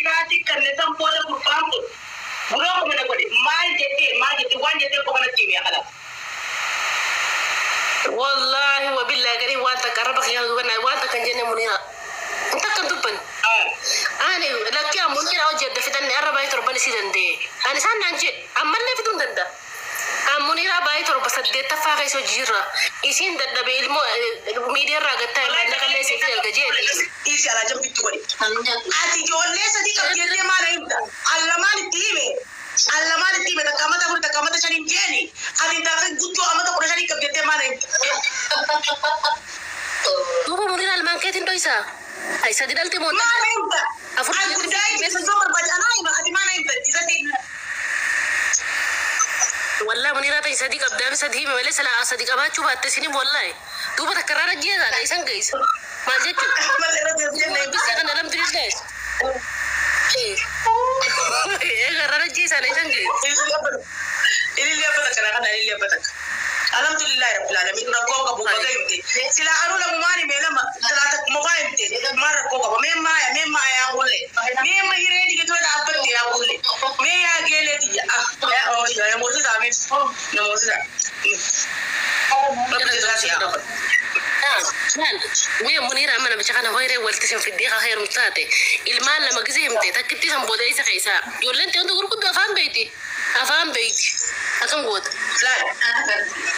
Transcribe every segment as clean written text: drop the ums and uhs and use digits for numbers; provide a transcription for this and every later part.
Jati kan nesan poda kurfanto. Bulo ko mana kodi mal jete wan jete ko mana kimi akala. Wallahi wa billahi gari wanta karaba ya wana wanta kan jene munira. Entak kan tupan. Ani lakki munira wajja da fitan araba yitor bal sidande. Ani san nanje amman ne fitun danda. Munira bayitor basadde tafaqa so jira. Isin danda be ilmo media raga tay la kale se fil gaje. Isi ala jam bitu kodi. Ati jolle sadi ka jelle mala imda. Allamani time da kamata chanin jeni. Ati ta gutto amata ko shari ka jette mala imda. Tuh munira al manketin doisa. Ay sa didal timon. Mala imda. Afu dai besa so barbajana ina ati mala imda. Izati والله منيرة يصدق أبدا بصدقي ما ليس لا أصدق أبغى أشوف التسنيم والله دوبا تكرر الجيزة لا يسان جيس ما جت بس أنا لم تريد ليش كرر الجيزة لا يسان جيس اللي يبتك أنا اللي يبتك الحمد لله رب العالمين ركوك أبو بقيمتي سلا أرولا مماني ميلما ثلاثة مقايمتي ما ركوك ميما يا أقولي ميما يريد كتوه أبتي يا أقولي ميا جيلتي يا موسى دامين نموسى ويا منيرة أنا بشغلها غيري والتسم في الدقيقة غير مستعدة المال لما جزيمتي تكتي سنبودة إيسا خيسا يقول أنت عندك ركض أفهم بيتي أكم قوت لا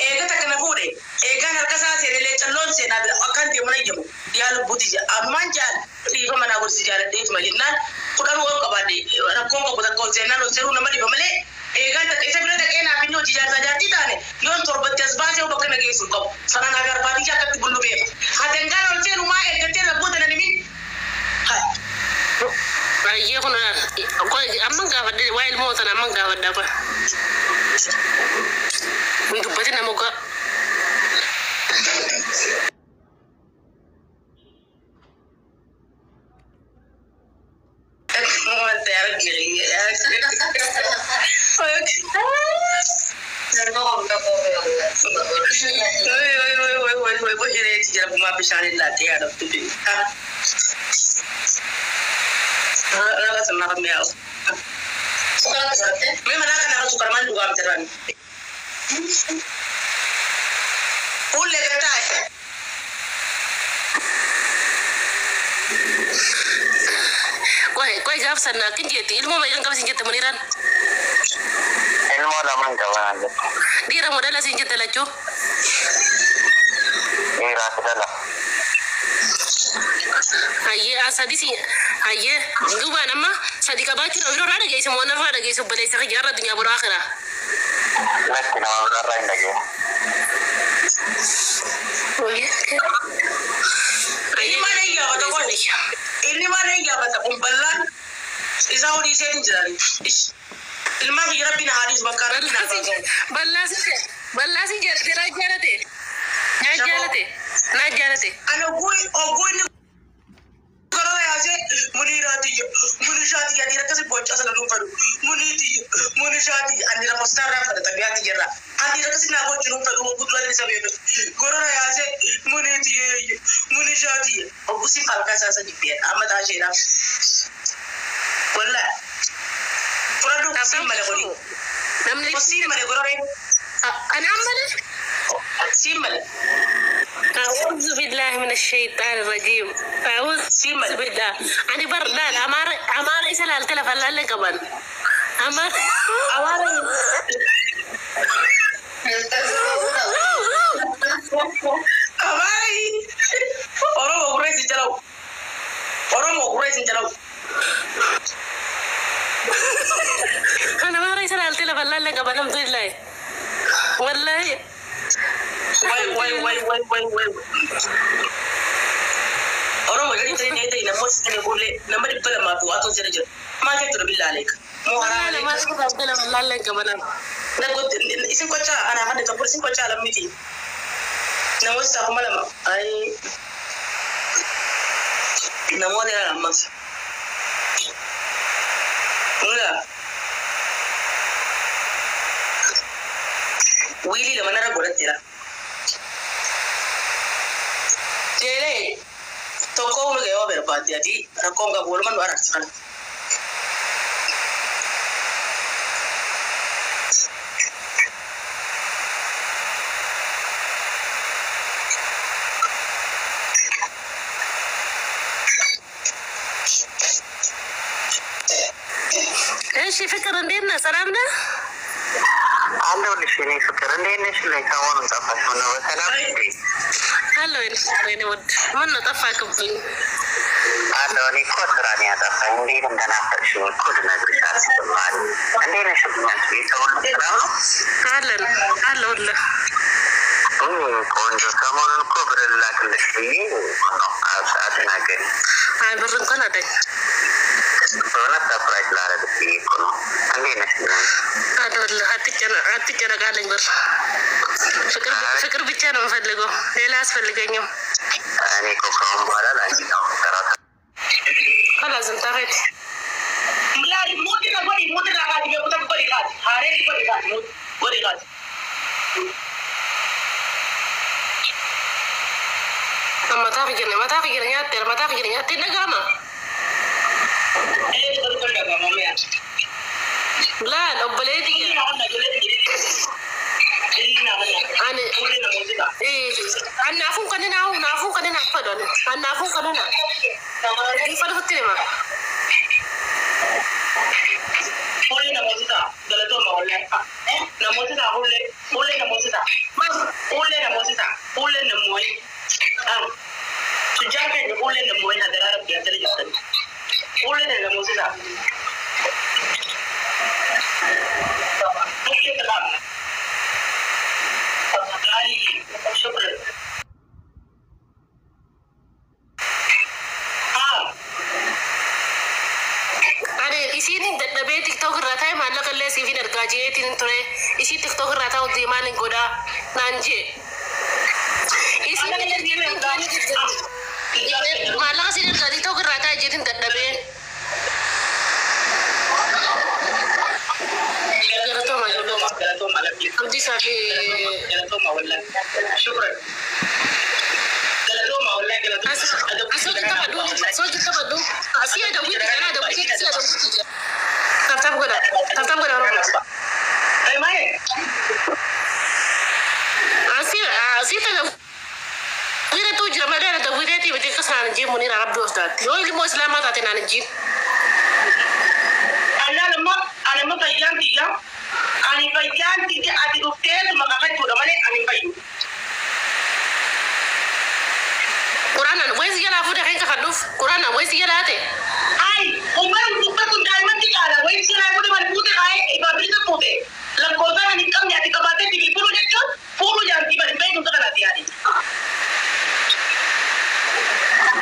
إيه تكنا فوري إيه كان الكساسة اللي تلون سينا أكان دي منيجمو يالو بوديجا أمان جال في فما نقول سجالة ديت مالنا كلام هو كبادي ركون كبدا كوزينا لو سيرو نمدي بملة إيه كان تك إذا بنتك أنا بينو تجار تجارتي تاني يوم تربط تسبازي وبكنا جيسو كم سنا نعير بادي جاك تقولوا بيه هتنقال الفيرو ما يكتير لبود أنا نمين هاي أيه كنا أمان قاعد وايل موت أنا أمان قاعد دابا untuk batin nama gak memang akan sukar mandu kami terang. Ulle betai. Kau jawab sana kinjeti ilmu macam kau sinjeta maniran. Ilmu laman kawan. Dia modal lah sinjeta lacu. Iya sudah. Aye asadi sih. Aye dua nama sadi kabacu orang ada guys semua nama ada guys boleh sekarang dunia berakhirah. Nanti nama orang lagi. Oh ya. Ini mana yang kata kau? Ini mana yang kata kumpulan? Isau di sini jadi. Ilmu kira pina hadis bakaran. Balasi jadi. Najalate. Ano gue ni kalau ya sih munirati munishati ya dira kasi bocah sana luparu munishati andira postara pada tabiat jera andira kasi na bocah luparu butuh ada sabi kalau ya sih munishati obusi palka sasa jipia amat ajira wala produk kasi malakoni namli posi malakoni أنا عمله سيمل أعوذ بالله من الشيطان الرجيم أعوذ بالله أنا لا أمار إيش لا التلفون لا لك كمان أمار orang أنا ما رأيت لا التلفون لا لك كمان الحمد لله والله Why. Orang mau jadi ini nama sini boleh nama di dalam apa atau jadi macam tu lebih lalek. Muara lalek. Macam tu dalam lalek kemana? Nak isim kocak anak ada kapur isim kocak alam miti. Nama siapa malam? Nama dia alam mas. Enggak. Willy la manara gorat tira. Jere toko mulai berapa jadi rakom gak boleh man warak sekali. እሺ ፍቅር እንዴት ነህ? ሰላም ነህ? አለሁልሽ የእኔ ፍቅር። እንዴት ነሽ? ሰሞኑን ጠፋሽ። ምነው በሰላም አለሁ የእኔ ውድ። ምነው ጠፋክብኝ? አለሁ። እኔ እኮ ስራ ነው ያጠፋኝ። እንዴት እንደናፈቅሽኝ እኮ ልነግርሽ አልችልም። እንዴት ነሽ? ቤተሰብ ሁሉ ሰላም ነው? አለሁልህ። ቆንጆ። ሰሞኑን እኮ ብር ልላክልሽ ብዬ ነው አትናገሪም። አይ ብር እንኳን አለኝ። በእውነት ሰፕራይዝ ላደርግሽ ብዬ እኮ ነው። እንዴት ነሽ? አለሁልህ። አትጨነቅ አለኝ ብር። ፍቅር ብቻ ነው የምፈልገው፣ ሌላ አያስፈልገኝም። እኔ እኮ ከአሁን በኋላ ለአንቺ ነው የምሰራው። خلاص انتهيت. لا موت الرقات يقول بريقات هاري بريقات ما تاخي جنيات نقامة. لا لو بليتي أنا نافون كننا أفضل أنا نافون كننا دي فرق التلمة هولي نموذجة دلتو ما ولا نموذجة هولي نموذجة ما هولي نموذجة هولي نموي سجاك هولي نموي هذا رأي بيعتلي جدا هولي نموذجة اوكي تمام شكرا isiin dadhabee tiktok irraa ta'e maallaqa illee siifin argaa jeetiin ture isii tiktok irraa ta'u deemaan hin godhaa naan jee isiin maallaqa siin argaa tiktok irraa ta'e jeetiin dadhabee abdii isaa fi asooki qabadhu asii adawwii kana adawwii asii adawwii Tap goda orang. Ay mae. Así te lo. Mira tú ya me da tu vida te que sana jim munir arab dos dat. Yo ilmu Islam ta tenan jim. Ana ma bayan tiga. Ani bayan tiga ati hotel makakat pura mane ani bayu. Quranan wes yala fu de kan kaduf. Quranan wes yala ate. Ay, umar buka kun diamond tikala. Wes yala fu de man pute ay ibabri ta pute. La cosa ni kam ni ati kabate tigli puru jetto. Puru janti bari bayu ta kana tiari.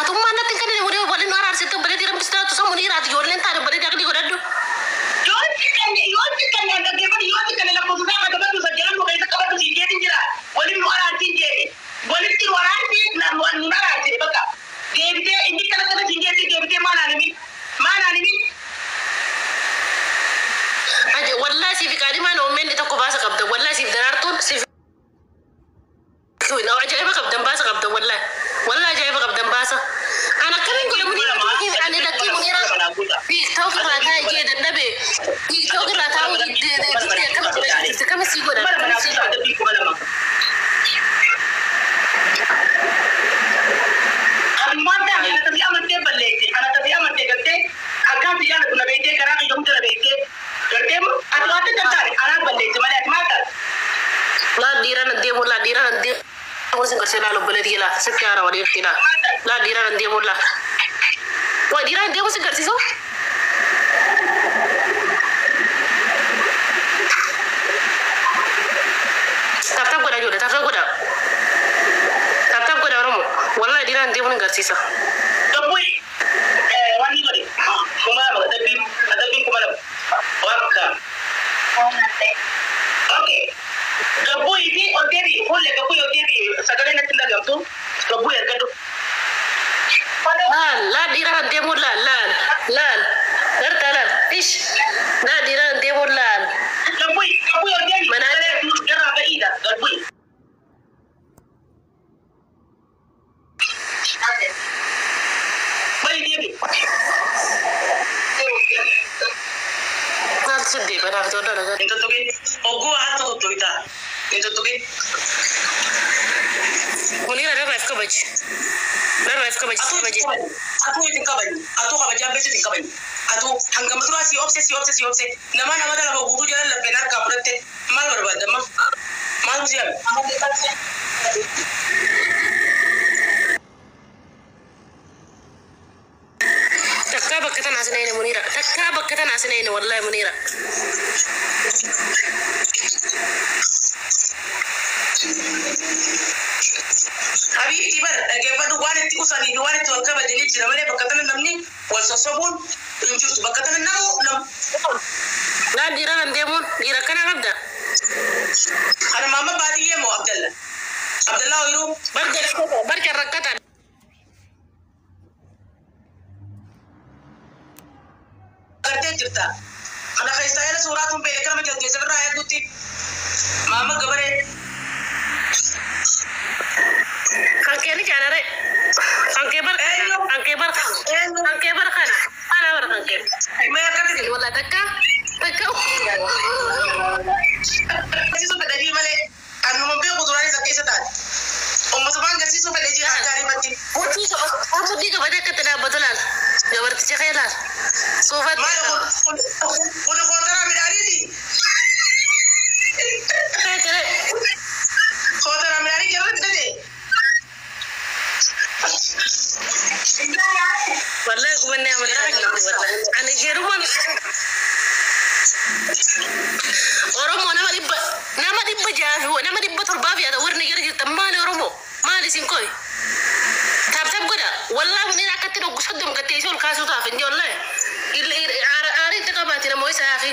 Atu mana tingkan ni udah boleh narar situ boleh diram kita tu sama ni rat jualan tar boleh dak di godadu. Yon tikan yang dak dia la cosa ka da tu sajalan mo kay ka tu sige din jira. Wali mo ara tin je. Wali ti waranti na wan nara je baka. Gebite indi kala kala sige ti gebite mana ni mi. Aje wallahi si fikari mana omen ta ko basa kabda wallahi si darartun si كوين أو عجائب قبضن باسا قبضن والله عجائب قبضن باسا أنا كمين قول مني أنا لكي منيرا تيك توك راتها جيدا النبي تيك توك راتها وجد كم سيقول أنا تبي أمر تيجي أكان تيجي أنا كنا بيتي كرا يوم ترى بيتي كرتم أنا تجاري أنا بليتي ما لك لا ديران ندي وزن كرسنا لو بلدي لا سكارة ودي فينا لا ديران ندي ولا وديران ندي وزن كرسيسو تاب كذا جوده تاب كذا رمو والله ديران ندي وزن كرسيسا تبوي واني كذي كمالا أدبي كمالا واركا okay gabu ini oderi boleh gabu oderi sagale na tinda gamtu gabu ya gado la diran demo lan tertalan ish la diran demo lan gabu oderi mana ada gara baida gabu bayi dia ni sedih pada waktu itu ada itu tuh kan ogo atau tuh itu tuh kan Munir ada live coverage aku itu coverage aku kabaji ambil itu coverage atu hangam dura si opse nama dala gugu jala la benar ka prate mal barbada mal musiam takka bakatan asnaina munira takka bakatan asnaina wallahi munira حبيبتي بر اجيب دو وانت تصني دو وانت وكبه دليل لما بكتنا نمني والصبون يمشي بكتنا نمو لا ديرا نديمون ديرا كان غدا انا ماما بعدي يا مو عبد الله ويرو بركه ركعت करते जिरता अना कैसा है सूरत में लेकर मैं जल्दी से रहा है गुत्ती मामा गबरे Angke ni cara re, angke bar kan, ana bar angke. मैं करते Ini wala takka. किसी से पता नहीं वाले अनु मम्मी को दुरानी सबके साथ और मुसलमान किसी से पता नहीं हजारी बच्ची Aku di ka banyak kata dah betulan. Ya berarti cakap Sofat. मालो उन्हें खोतरा मिलारी दी खोतरा मिलारी क्या होता है Wallahi aku benar benar. Ane jeruman. Oromo nama dibba jahu, nama dibba terbabi ada warna gari tamani oromo. Mali sinkoi. Tab goda. Wallahi munira katiro gusadum katesol kasu ta finjo wallahi. Ari takabati na moisa akhi.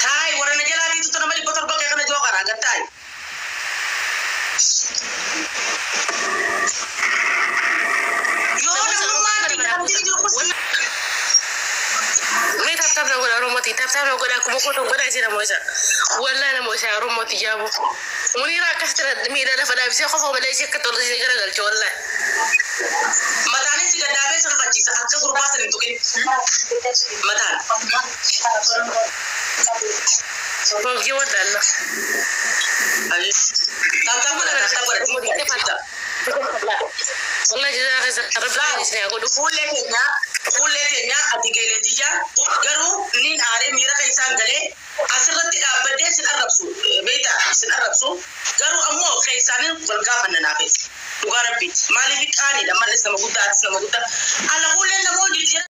Thai warna jalati itu nama dibba terbabi kana jo kara gatai. Tap na goda romoti tap na goda kuma ko to goda sira moisa wallahi na moisa romoti jabo munira kastra mi da fada bi sai khofo balai sai ka to sai gara gal to wallahi matane si gada be san faji sa akka gurba sa to ke matan ko ji wada Allah ai tap goda wallahi jaza khasa rabbi sai ko du Ule nya atigele tija garu nin are mira kaisan gale asirati abade sin arabsu beida sin arabsu garu ammo kaisan golga fanna nafis dugarabit mali bikani da malis na magudda